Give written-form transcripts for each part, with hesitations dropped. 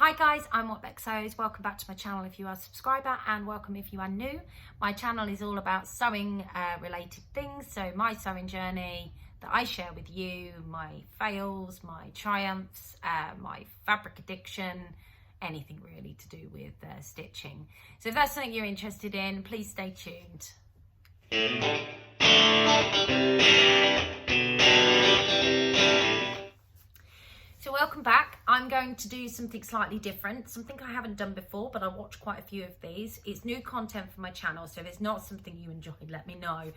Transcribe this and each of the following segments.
Hi guys, I'm What Beck Sews. Welcome back to my channel if you are a subscriber, and welcome if you are new. My channel is all about sewing related things, so my sewing journey that I share with you, my fails, my triumphs, my fabric addiction, anything really to do with stitching. So if that's something you're interested in, please stay tuned. So welcome back. I'm going to do something slightly different, something I haven't done before, but I watched quite a few of these. It's new content for my channel, so if it's not something you enjoy, let me know.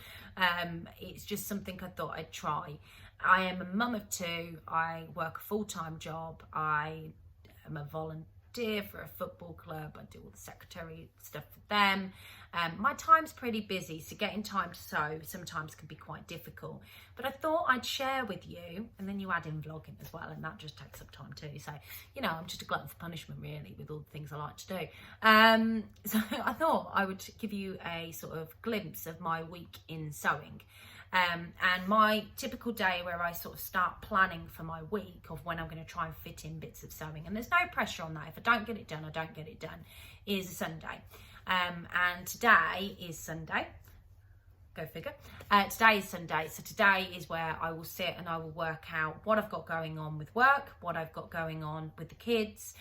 It's just something I thought I'd try. I am a mum of two. I work a full-time job. I am a volunteer for a football club. I do all the secretary stuff for them. My time's pretty busy, so getting time to sew sometimes can be quite difficult. But I thought I'd share with you, and then you add in vlogging as well, and that just takes up time too. So, you know, I'm just a glutton for punishment really with all the things I like to do. So I thought I would give you a sort of glimpse of my week in sewing. And my typical day where I sort of start planning for my week of when I'm going to try and fit in bits of sewing, and there's no pressure on that. If I don't get it done, I don't get it done, is a Sunday. And today is Sunday. Go figure. Today is Sunday. So today is where I will sit and I will work out what I've got going on with work, what I've got going on with the kids,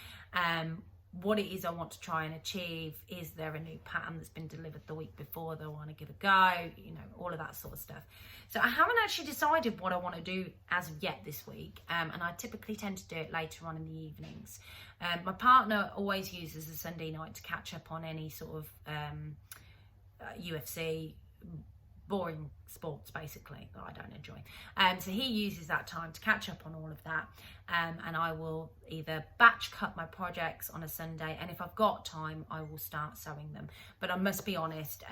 what it is I want to try and achieve. Is there a new pattern that's been delivered the week before that I want to give a go? You know, all of that sort of stuff. So I haven't actually decided what I want to do as of yet this week, and I typically tend to do it later on in the evenings. My partner always uses a Sunday night to catch up on any sort of UFC, boring sports basically that I don't enjoy. So he uses that time to catch up on all of that, and I will either batch cut my projects on a Sunday, and if I've got time I will start sewing them. But I must be honest,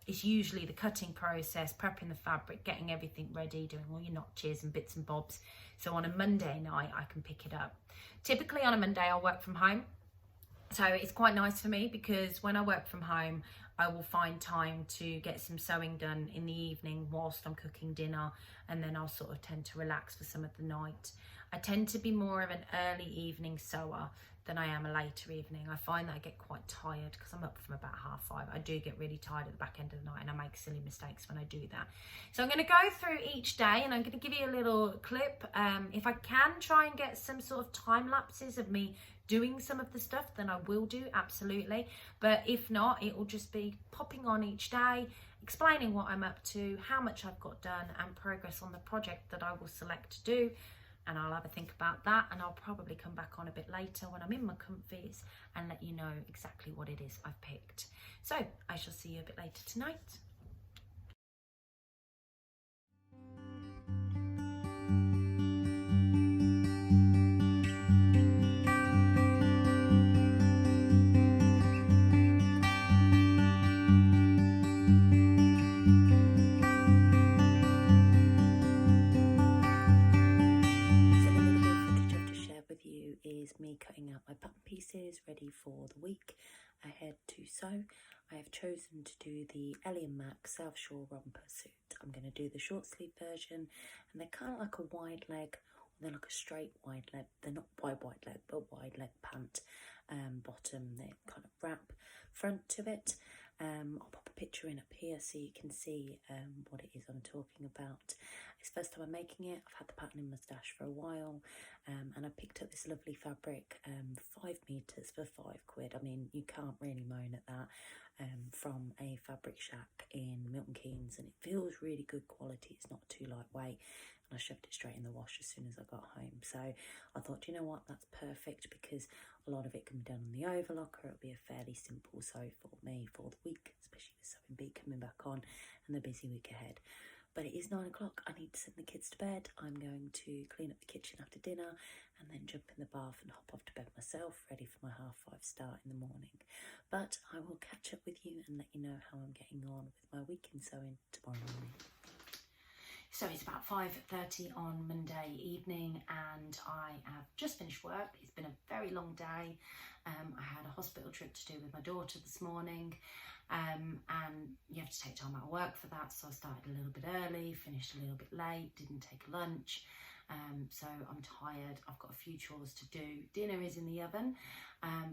it's usually the cutting process, prepping the fabric, getting everything ready, doing all your notches and bits and bobs. So on a Monday night I can pick it up. Typically on a Monday I'll work from home. So it's quite nice for me because when I work from home, I will find time to get some sewing done in the evening whilst I'm cooking dinner, and then I'll sort of tend to relax for some of the night. I tend to be more of an early evening sewer than I am a later evening. I find that I get quite tired because I'm up from about 5:30. I do get really tired at the back end of the night, and I make silly mistakes when I do that. So I'm going to go through each day and I'm going to give you a little clip. If I can try and get some sort of time lapses of me doing some of the stuff, then I will do, absolutely. But if not, it will just be popping on each day, explaining what I'm up to, how much I've got done, and progress on the project that I will select to do. And I'll have a think about that, and I'll probably come back on a bit later when I'm in my comfies and let you know exactly what it is I've picked. So I shall see you a bit later tonight. Me cutting out my pattern pieces ready for the week ahead to sew. I have chosen to do the Ellie and Mac South Shore romper suit. I'm going to do the short sleeve version, and they're kind of like a wide leg, or they're like a straight wide leg. They're not wide leg, but wide leg pant bottom. They kind of wrap front to it. I'll pop a picture in up here so you can see what it is I'm talking about. It's the first time I'm making it. I've had the pattern in my stash for a while, and I picked up this lovely fabric, 5 meters for £5. I mean, you can't really moan at that, from a fabric shack in Milton Keynes, and it feels really good quality. It's not too lightweight, and I shoved it straight in the wash as soon as I got home. So I thought, you know what, that's perfect because a lot of it can be done on the overlocker. It'll be a fairly simple sew for me for the week, especially with Sewing Bee coming back on and the busy week ahead. But it is 9 o'clock. I need to send the kids to bed. I'm going to clean up the kitchen after dinner and then jump in the bath and hop off to bed myself, ready for my 5:30 start in the morning. But I will catch up with you and let you know how I'm getting on with my week in sewing tomorrow morning. So it's about 5:30 on Monday evening, and I have just finished work. It's been a very long day. I had a hospital trip to do with my daughter this morning, and you have to take time out of work for that. So I started a little bit early, finished a little bit late, didn't take lunch. So I'm tired. I've got a few chores to do. Dinner is in the oven,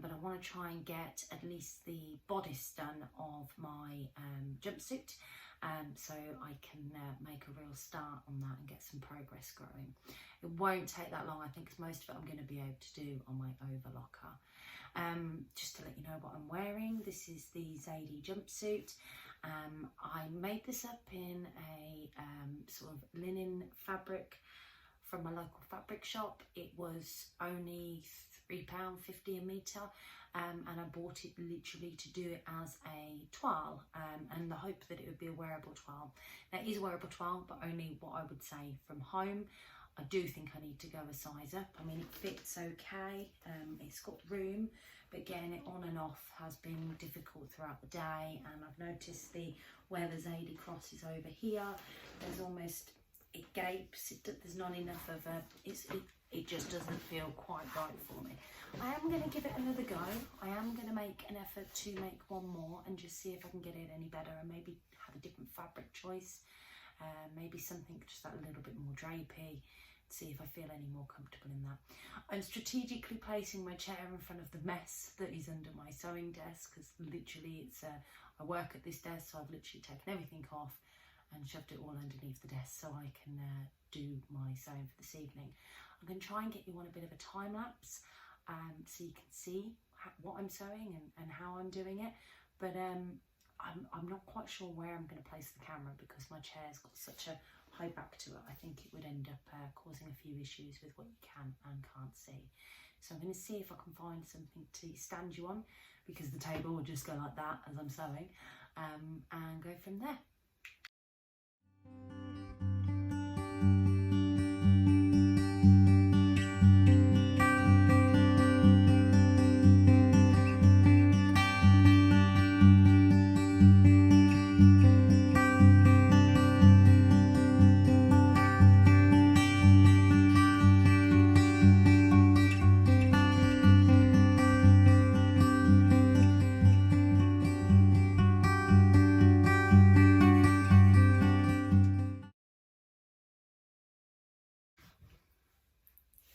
but I want to try and get at least the bodice done of my jumpsuit, so I can make a real start on that and get some progress growing. It won't take that long, I think, because most of it I'm going to be able to do on my overlocker. Just to let you know what I'm wearing, this is the Zadie jumpsuit. I made this up in a sort of linen fabric from a local fabric shop. It was only £3.50 a metre, and I bought it literally to do it as a toile, and the hope that it would be a wearable toile. Now, it is a wearable toile, but only what I would say from home. I do think I need to go a size up. I mean, it fits okay, it's got room, but getting it on and off has been difficult throughout the day, and I've noticed where the Zadie cross is over here, there's almost, it gapes, there's not enough of it just doesn't feel quite right for me. I am going to give it another go. I am going to make an effort to make one more and just see if I can get it any better, and maybe have a different fabric choice, maybe something just that little bit more drapey, see if I feel any more comfortable in that. I'm strategically placing my chair in front of the mess that is under my sewing desk, because literally I work at this desk, so I've literally taken everything off and shoved it all underneath the desk so I can do my sewing for this evening. I'm going to try and get you on a bit of a time lapse, so you can see what I'm sewing and how I'm doing it, but I'm not quite sure where I'm going to place the camera, because my chair's got such a high back to it. I think it would end up causing a few issues with what you can and can't see. So I'm going to see if I can find something to stand you on, because the table will just go like that as I'm sewing, and go from there.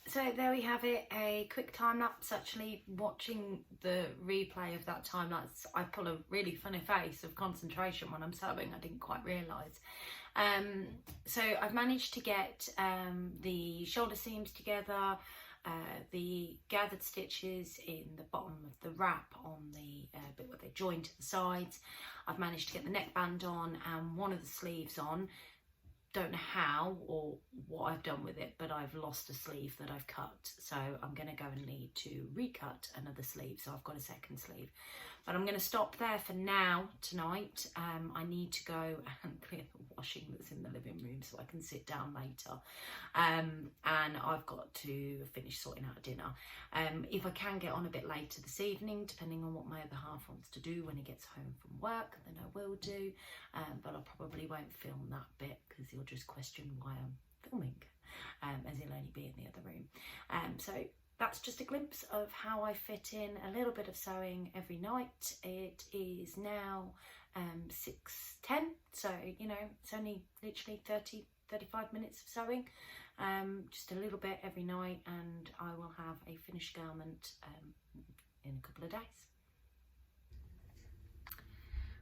So there we have it, a quick time lapse. Actually, watching the replay of that time lapse, I pull a really funny face of concentration when I'm sewing. I didn't quite realise. So I've managed to get the shoulder seams together, the gathered stitches in the bottom of the wrap on the bit where they join to the sides. I've managed to get the neckband on and one of the sleeves on. Don't know how or what I've done with it, but I've lost a sleeve that I've cut, so I'm going to go and need to recut another sleeve, so I've got a second sleeve. But I'm going to stop there for now tonight. I need to go and clear the washing that's in the living room so I can sit down later, and I've got to finish sorting out dinner. If I can get on a bit later this evening, depending on what my other half wants to do when he gets home from work, then I will do, but I probably won't film that bit because he'll just question why I'm filming, as he'll only be in the other room. So that's just a glimpse of how I fit in a little bit of sewing every night. It is now 6:10, so you know, it's only literally 35 minutes of sewing, just a little bit every night, and I will have a finished garment in a couple of days.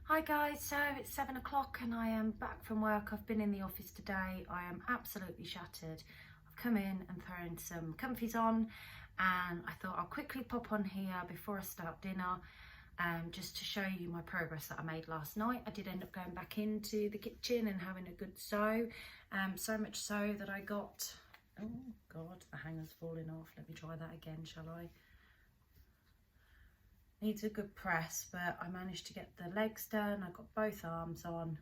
Hi guys, so it's 7 o'clock and I am back from work. I've been in the office today. I am absolutely shattered. I've come in and thrown some comfies on, and I thought I'll quickly pop on here before I start dinner, just to show you my progress that I made last night. I did end up going back into the kitchen and having a good sew, so much so that I got, oh god, the hanger's falling off. Let me try that again, shall I? Needs a good press, but I managed to get the legs done. I got both arms on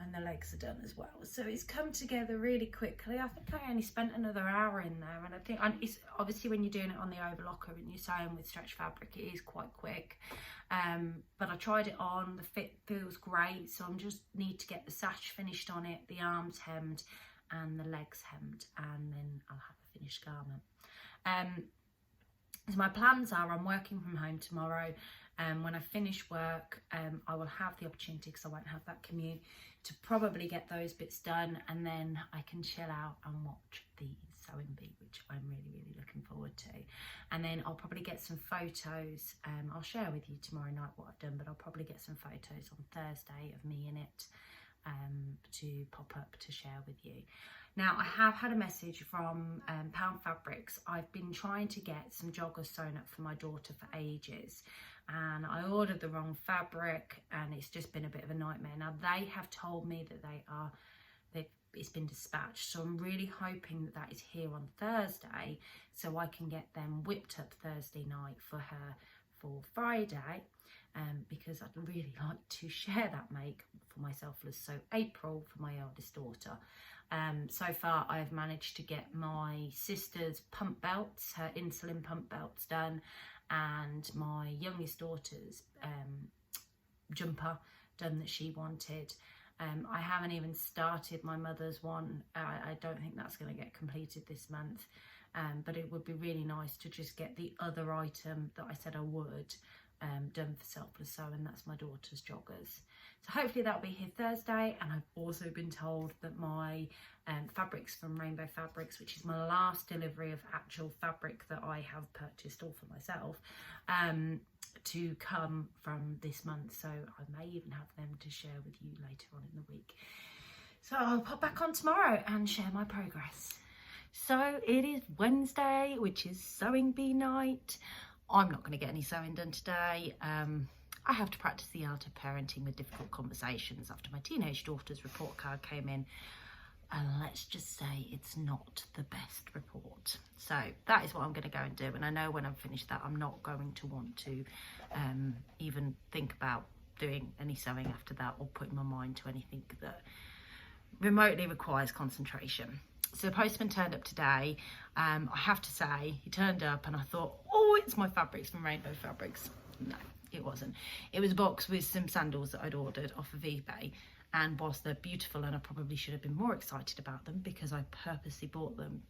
and the legs are done as well. So it's come together really quickly. I think I only spent another hour in there, and I think it's obviously when you're doing it on the overlocker and you're sewing with stretch fabric, it is quite quick. But I tried it on, the fit feels great, so I just need to get the sash finished on it, the arms hemmed and the legs hemmed, and then I'll have a finished garment. So my plans are, I'm working from home tomorrow, and when I finish work, I will have the opportunity, because I won't have that commute, to probably get those bits done, and then I can chill out and watch the sewing bee, which I'm really looking forward to. And then I'll probably get some photos. I'll share with you tomorrow night what I've done, but I'll probably get some photos on Thursday of me in it to pop up to share with you. Now, I have had a message from Pound Fabrics. I've been trying to get some joggers sewn up for my daughter for ages, and I ordered the wrong fabric, and it's just been a bit of a nightmare. Now, they have told me that it's been dispatched, so I'm really hoping that that is here on Thursday, so I can get them whipped up Thursday night for her for Friday, because I'd really like to share that make for myself as so April for my eldest daughter. So far I've managed to get my sister's pump belts, her insulin pump belts done, and my youngest daughter's jumper done that she wanted. I haven't even started my mother's one. I don't think that's going to get completed this month, but it would be really nice to just get the other item that I said I would done for Selfless Sewing. That's my daughter's joggers. So hopefully that'll be here Thursday. And I've also been told that my fabrics from Rainbow Fabrics, which is my last delivery of actual fabric that I have purchased all for myself, to come from this month, so I may even have them to share with you later on in the week. So I'll pop back on tomorrow and share my progress. So it is Wednesday, which is sewing bee night. I'm not going to get any sewing done today. I have to practice the art of parenting with difficult conversations after my teenage daughter's report card came in. And let's just say it's not the best report. So that is what I'm going to go and do. And I know when I've finished that, I'm not going to want to even think about doing any sewing after that, or putting my mind to anything that remotely requires concentration. So the postman turned up today. I have to say, he turned up and I thought, oh, it's my fabrics from Rainbow Fabrics. No, it wasn't. It was a box with some sandals that I'd ordered off of eBay. And whilst they're beautiful, and I probably should have been more excited about them because I purposely bought them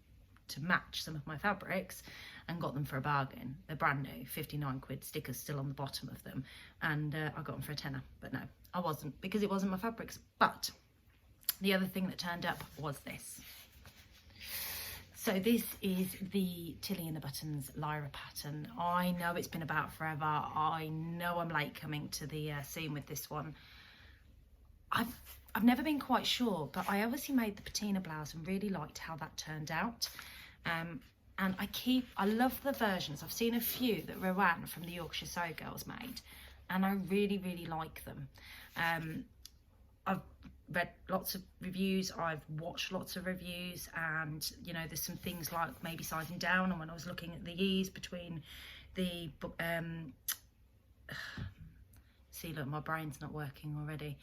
to match some of my fabrics and got them for a bargain. They're brand new, 59 quid, stickers still on the bottom of them. And I got them for a tenner, but no, I wasn't, because it wasn't my fabrics. But the other thing that turned up was this. So this is the Tilly and the Buttons Lyra pattern. I know it's been about forever. I know I'm late coming to the scene with this one. I've never been quite sure, but I obviously made the patina blouse and really liked how that turned out. And I love the versions. I've seen a few that Rowan from the Yorkshire Sew Girls made, and I really like them. I've read lots of reviews, I've watched lots of reviews, and you know, there's some things like maybe sizing down, and when I was looking at the ease between the see, look, my brain's not working already.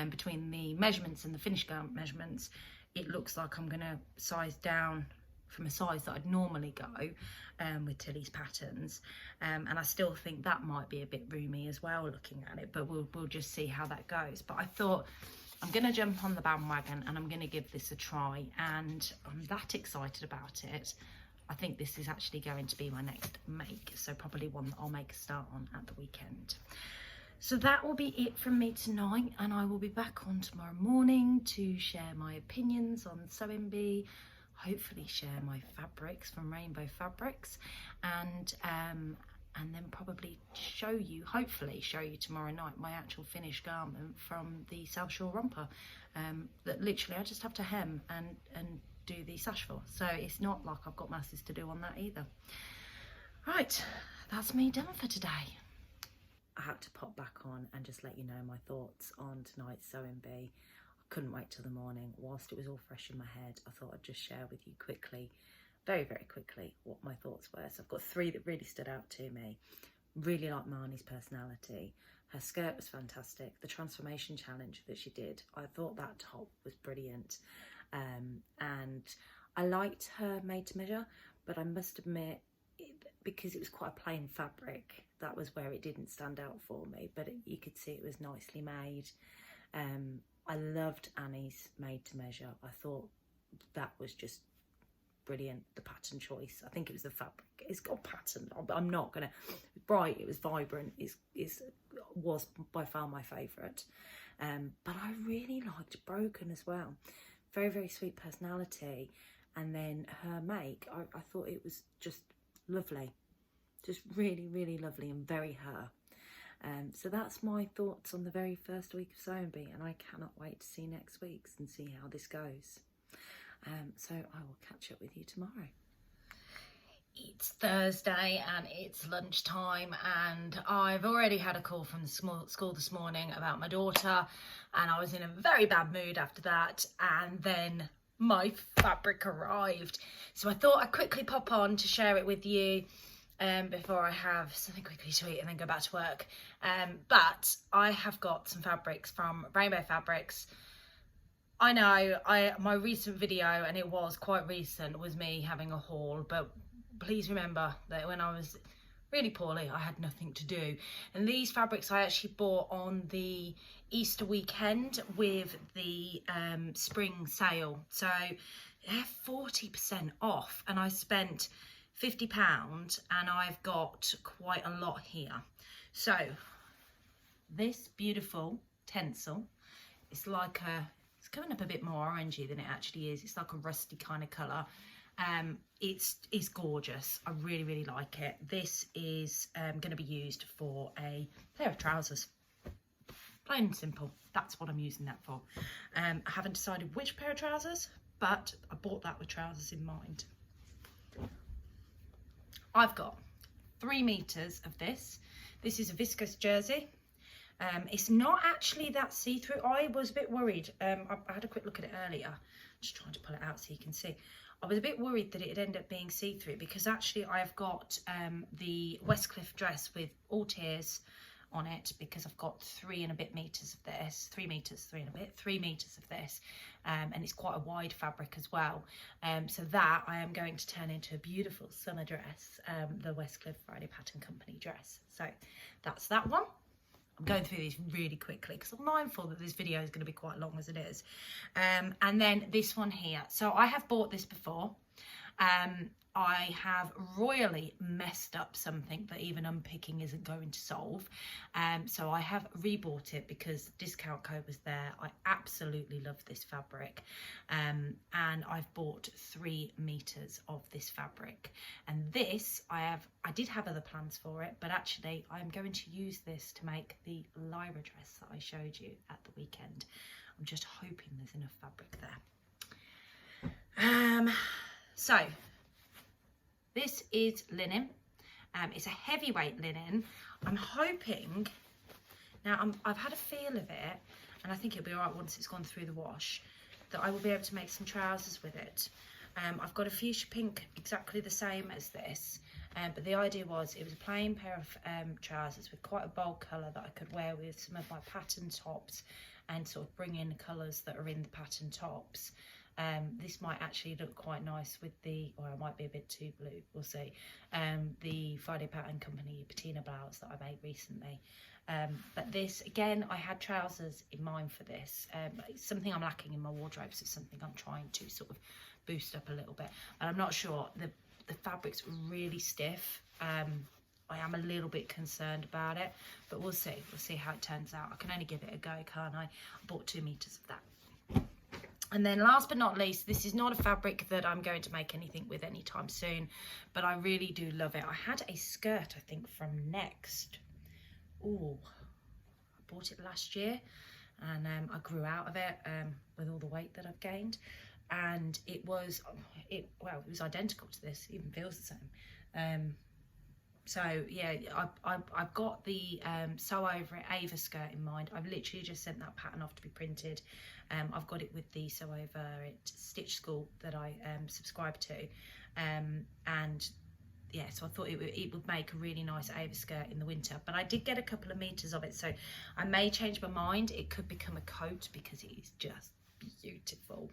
Between the measurements and the finished garment measurements, it looks like I'm going to size down from a size that I'd normally go with Tilly's patterns. And I still think that might be a bit roomy as well, looking at it, but we'll just see how that goes. But I thought, I'm going to jump on the bandwagon and I'm going to give this a try, and I'm that excited about it. I think this is actually going to be my next make, so probably one that I'll make a start on at the weekend. So that will be it from me tonight, and I will be back on tomorrow morning to share my opinions on Sewing Bee, hopefully share my fabrics from Rainbow Fabrics, and then probably hopefully show you tomorrow night my actual finished garment from the South Shore romper, that literally I just have to hem and do the sash for. So it's not like I've got masses to do on that either. Right, that's me done for today. I had to pop back on and just let you know my thoughts on tonight's Sewing Bee. I couldn't wait till the morning. Whilst it was all fresh in my head, I thought I'd just share with you quickly, very quickly, what my thoughts were. So I've got three that really stood out to me. Really like Marnie's personality. Her skirt was fantastic. The transformation challenge that she did, I thought that top was brilliant. And I liked her made to measure, but I must admit, because it was quite a plain fabric, that was where it didn't stand out for me, but you could see it was nicely made. I loved Annie's made to measure. I thought that was just brilliant. The pattern choice, I think it was the fabric. It's got pattern. I'm not gonna, bright, it was vibrant, was by far my favourite. But I really liked Broken as well. Very sweet personality. And then her make, I thought it was just lovely, just really, really lovely and very her. So that's my thoughts on the very first week of Sewing Bee, and I cannot wait to see next week's and see how this goes. So I will catch up with you tomorrow. It's Thursday and it's lunchtime, and I've already had a call from the school this morning about my daughter, and I was in a very bad mood after that, and then my fabric arrived. So I thought I'd quickly pop on to share it with you before I have something quickly to eat and then go back to work. But I have got some fabrics from Rainbow Fabrics. I know my recent video, and it was quite recent, was me having a haul, but please remember that when I was really poorly, I had nothing to do. And these fabrics I actually bought on the Easter weekend with the spring sale. So they're 40% off, and I spent £50 and I've got quite a lot here. So this beautiful tencel, it's like it's coming up a bit more orangey than it actually is. It's like a rusty kind of colour. It's gorgeous. I really, really like it. This is going to be used for a pair of trousers. Plain and simple. That's what I'm using that for. I haven't decided which pair of trousers, but I bought that with trousers in mind. I've got 3 meters of this. This is a viscose jersey. It's not actually that see-through. I was a bit worried. I had a quick look at it earlier. Just trying to pull it out so you can see. I was a bit worried that it'd end up being see-through, because actually I've got the Westcliff dress with all tiers on it, because I've got 3 and a bit meters of this, 3 meters, 3 and a bit, 3 meters of this, and it's quite a wide fabric as well. So that I am going to turn into a beautiful summer dress, the Westcliff Friday Pattern Company dress. So that's that one. I'm going through these really quickly because I'm mindful that this video is going to be quite long as it is. And then this one here. So I have bought this before. I have royally messed up something that even unpicking isn't going to solve. So I have rebought it because the discount code was there. I absolutely love this fabric. And I've bought 3 meters of this fabric. And this, I did have other plans for it, but actually I'm going to use this to make the Lyra dress that I showed you at the weekend. I'm just hoping there's enough fabric there. So this is linen. It's a heavyweight linen. I'm hoping, now I've had a feel of it, and I think it'll be all right once it's gone through the wash, that I will be able to make some trousers with it. I've got a fuchsia pink exactly the same as this, but the idea was it was a plain pair of trousers with quite a bold colour that I could wear with some of my pattern tops and sort of bring in colours that are in the pattern tops. This might actually look quite nice with the, or it might be a bit too blue, we'll see, the Friday Pattern Company patina blouse that I made recently. But this, again, I had trousers in mind for this. It's something I'm lacking in my wardrobe, so it's something I'm trying to sort of boost up a little bit. And I'm not sure, the fabric's really stiff. I am a little bit concerned about it, but we'll see how it turns out. I can only give it a go, can't I? I bought 2 meters of that. And then last but not least, this is not a fabric that I'm going to make anything with anytime soon, but I really do love it. I had a skirt, I think, from Next. Oh, I bought it last year, and I grew out of it with all the weight that I've gained. And it was identical to this, it even feels the same. So yeah, I've got the Sew Over It Ava skirt in mind. I've literally just sent that pattern off to be printed. I've got it with the Sew Over It Stitch School that I subscribe to, and yeah, so I thought it would make a really nice Ava skirt in the winter. But I did get a couple of meters of it, so I may change my mind. It could become a coat because it is just beautiful,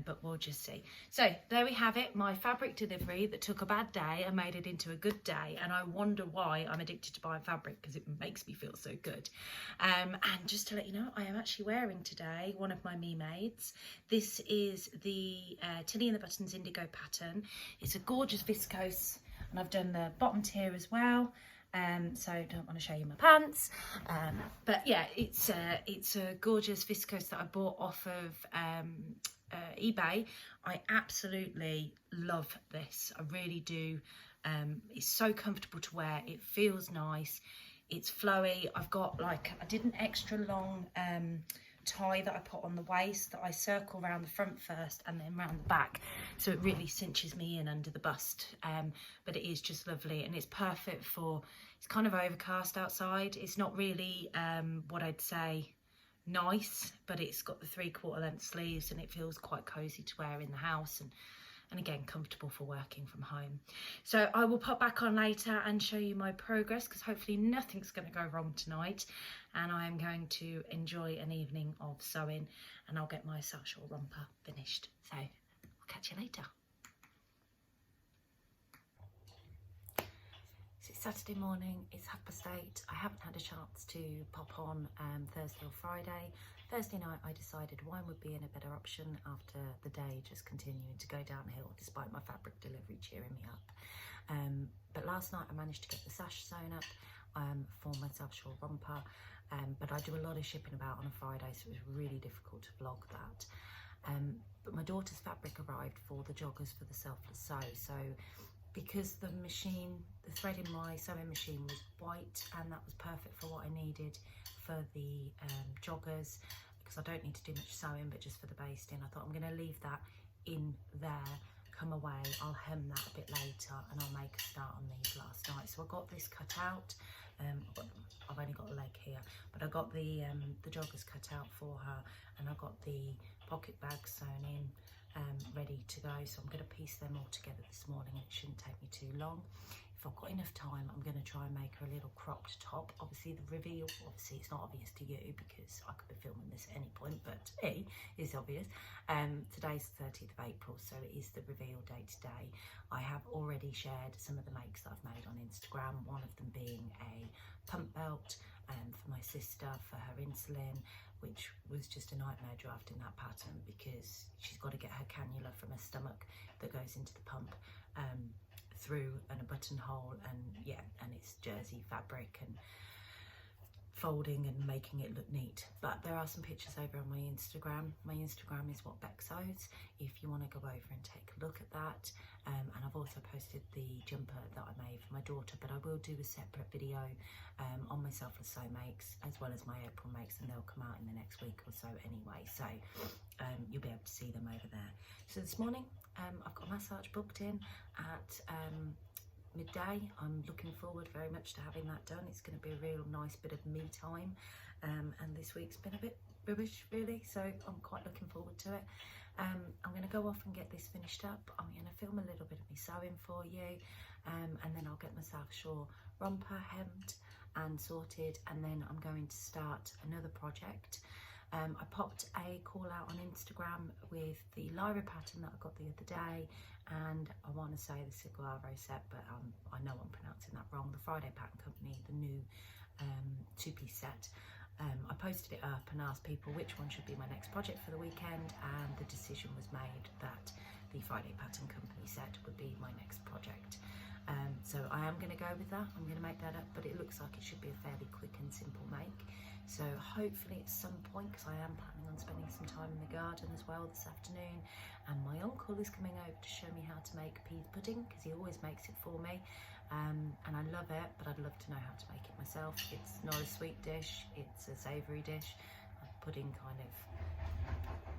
but we'll just see. So there we have it, my fabric delivery that took a bad day and made it into a good day. And I wonder why I'm addicted to buying fabric, because it makes me feel so good. And just to let you know, I am actually wearing today one of my Me Maids. This is the Tilly and the Buttons Indigo pattern. It's a gorgeous viscose, and I've done the bottom tier as well. So don't want to show you my pants, but yeah, it's a gorgeous viscose that I bought off of eBay. I absolutely love this. I really do. It's so comfortable to wear. It feels nice. It's flowy. I've got like, I did an extra long tie that I put on the waist that I circle around the front first and then round the back, so it really cinches me in under the bust. But it is just lovely, and it's perfect for, it's kind of overcast outside. It's not really what I'd say nice, but it's got the 3/4 length sleeves and it feels quite cozy to wear in the house, and again comfortable for working from home. So I will pop back on later and show you my progress, because hopefully nothing's going to go wrong tonight, and I am going to enjoy an evening of sewing, and I'll get my South Shore romper finished. So I'll catch you later. So it's Saturday morning, it's 8:30. I haven't had a chance to pop on Thursday or Friday. Thursday night I decided wine would be in a better option after the day just continuing to go downhill despite my fabric delivery cheering me up. But last night I managed to get the sash sewn up for my South Shore romper, but I do a lot of shipping about on a Friday, so it was really difficult to vlog that. But my daughter's fabric arrived for the joggers for the selfless sew, so because the machine, the thread in my sewing machine was white, and that was perfect for what I needed for the joggers, because I don't need to do much sewing but just for the basting. I thought I'm going to leave that in there, come away, I'll hem that a bit later and I'll make a start on these last night. So I got this cut out. I've only got a leg here, but I got the joggers cut out for her, and I got the pocket bags sewn in, ready to go. So I'm going to piece them all together this morning, and it shouldn't take me too long. If I've got enough time, I'm going to try and make her a little cropped top. Obviously the reveal, obviously it's not obvious to you because I could be filming this at any point, but to me it's obvious. Today's the 30th of April, so it is the reveal day today. I have already shared some of the makes that I've made on Instagram, one of them being a pump belt for my sister for her insulin, which was just a nightmare drafting that pattern because she's got to get her cannula from her stomach that goes into the pump through and a buttonhole, and yeah, and it's jersey fabric and folding and making it look neat. But there are some pictures over on my Instagram. My Instagram is What Beck Sews, if you want to go over and take a look at that. And I've also posted the jumper that I made for my daughter, but I will do a separate video on my selfless sew makes as well as my April makes, and they'll come out in the next week or so anyway, so you'll be able to see them over there. So this morning I've got a massage booked in at midday. I'm looking forward very much to having that done. It's going to be a real nice bit of me time, and this week's been a bit rubbish really, so I'm quite looking forward to it. I'm going to go off and get this finished up. I'm going to film a little bit of me sewing for you, and then I'll get my South Shore romper hemmed and sorted, and then I'm going to start another project. I popped a call out on Instagram with the Lyra pattern that I got the other day, and I want to say the Sigillaro set, but I know I'm pronouncing that wrong. The Friday Pattern Company, the new two-piece set. I posted it up and asked people which one should be my next project for the weekend, and the decision was made that the Friday Pattern Company set would be my next project. So I am going to go with that. I'm going to make that up, but it looks like it should be a fairly quick and simple make. So hopefully at some point, because I am planning on spending some time in the garden as well this afternoon, and my uncle is coming over to show me how to make pea pudding, because he always makes it for me, and I love it, but I'd love to know how to make it myself. It's not a sweet dish, it's a savoury dish. Pudding kind of,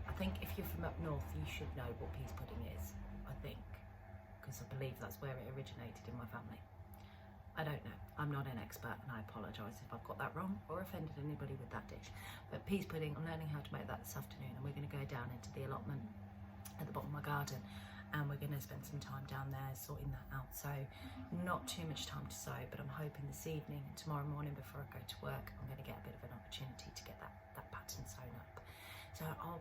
I think if you're from up north you should know what peas pudding is, I think, because I believe that's where it originated in my family. I don't know, I'm not an expert, and I apologise if I've got that wrong or offended anybody with that dish. But peas pudding, I'm learning how to make that this afternoon, and we're going to go down into the allotment at the bottom of my garden, and we're going to spend some time down there sorting that out. So not too much time to sew, but I'm hoping this evening and tomorrow morning before I go to work, I'm going to get a bit of an opportunity to get that pattern sewn up. So I'll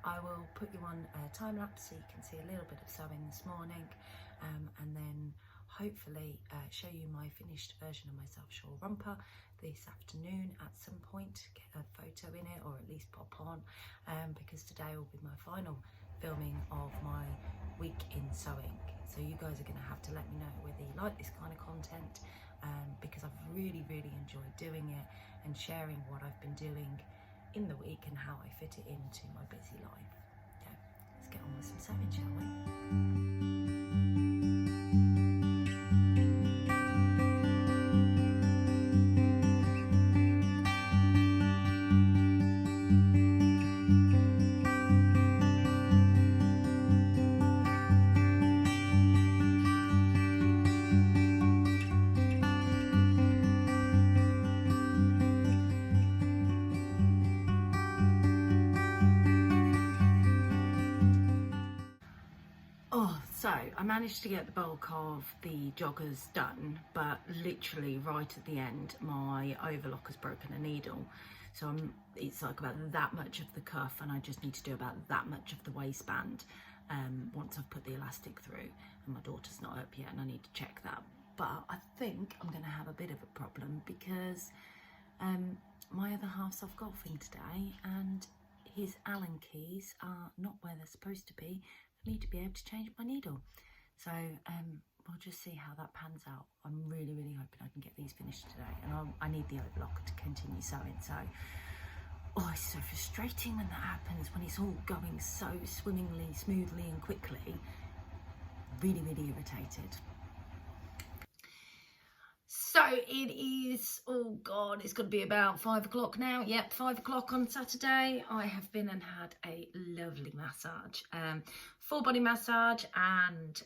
I will put you on a time lapse so you can see a little bit of sewing this morning, and then hopefully show you my finished version of my South Shore romper this afternoon at some point, get a photo in it or at least pop on, because today will be my final filming of my week in sewing. So you guys are going to have to let me know whether you like this kind of content, because I've really enjoyed doing it and sharing what I've been doing in the week and how I fit it into my busy life. Yeah, let's get on with some sewing, shall we? So I managed to get the bulk of the joggers done, but literally right at the end, my overlocker's broken a needle. So it's like about that much of the cuff, and I just need to do about that much of the waistband once I've put the elastic through. And my daughter's not up yet, and I need to check that. But I think I'm going to have a bit of a problem because my other half's off golfing today, and his Allen keys are not where they're supposed to be for me to be able to change my needle. So we'll just see how that pans out. I'm really hoping I can get these finished today, and I need the overlocker to continue sewing. So it's so frustrating when that happens, when it's all going so swimmingly, smoothly and quickly. Really irritated. So it is, oh God, it's going to be about 5 o'clock now. Yep, 5 o'clock on Saturday. I have been and had a lovely massage, full body massage and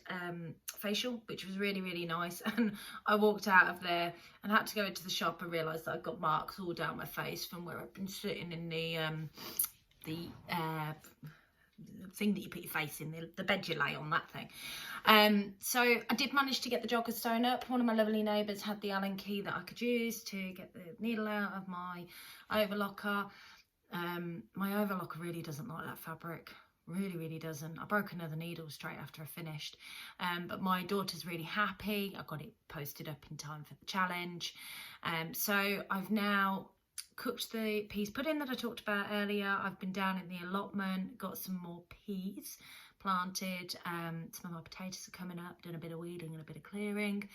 facial, which was really nice. And I walked out of there and had to go into the shop and realised that I've got marks all down my face from where I've been sitting in the thing that you put your face in, the bed you lay on, that thing. So I did manage to get the joggers sewn up. One of my lovely neighbours had the Allen key that I could use to get the needle out of my overlocker. My overlocker really doesn't like that fabric, really doesn't. I broke another needle straight after I finished, but my daughter's really happy. I got it posted up in time for the challenge. So I've now cooked the peas pudding that I talked about earlier. I've been down in the allotment, got some more peas planted. Some of my potatoes are coming up, done a bit of weeding and a bit of clearing.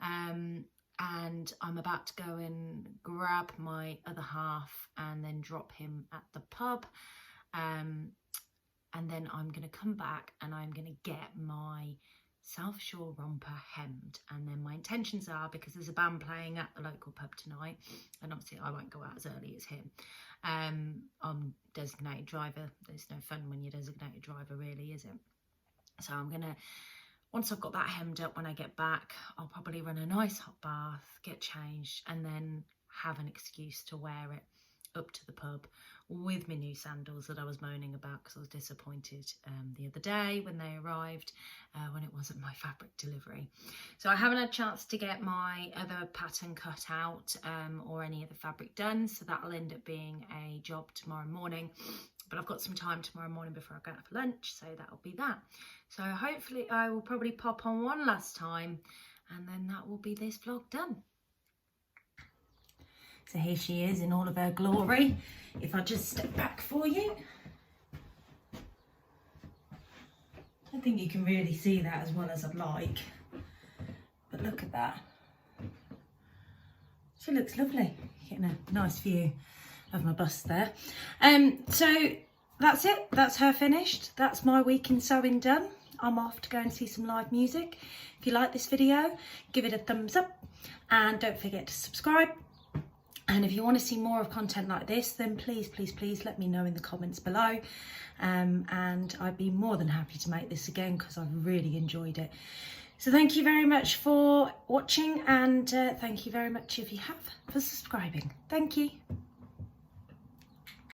And I'm about to go and grab my other half and then drop him at the pub. And then I'm going to come back and I'm going to get my South Shore romper hemmed, and then my intentions are, because there's a band playing at the local pub tonight, and obviously I won't go out as early as him. I'm designated driver. There's no fun when you're designated driver, really, is it? So I'm gonna, once I've got that hemmed up, when I get back, I'll probably run a nice hot bath, get changed, and then have an excuse to wear it up to the pub with my new sandals that I was moaning about because I was disappointed the other day when they arrived, when it wasn't my fabric delivery. So I haven't had a chance to get my other pattern cut out or any of the fabric done, so that'll end up being a job tomorrow morning. But I've got some time tomorrow morning before I go out for lunch, so that'll be that. So hopefully I will probably pop on one last time, and then that will be this vlog done. So here she is in all of her glory. If I just step back for you. I think you can really see that as well as I'd like. But look at that. She looks lovely. Getting a nice view of my bust there. So that's it. That's her finished. That's my week in sewing done. I'm off to go and see some live music. If you like this video, give it a thumbs up. And don't forget to subscribe. And if you want to see more of content like this, then please let me know in the comments below. And I'd be more than happy to make this again because I've really enjoyed it. So thank you very much for watching, and thank you very much if you have for subscribing. Thank you.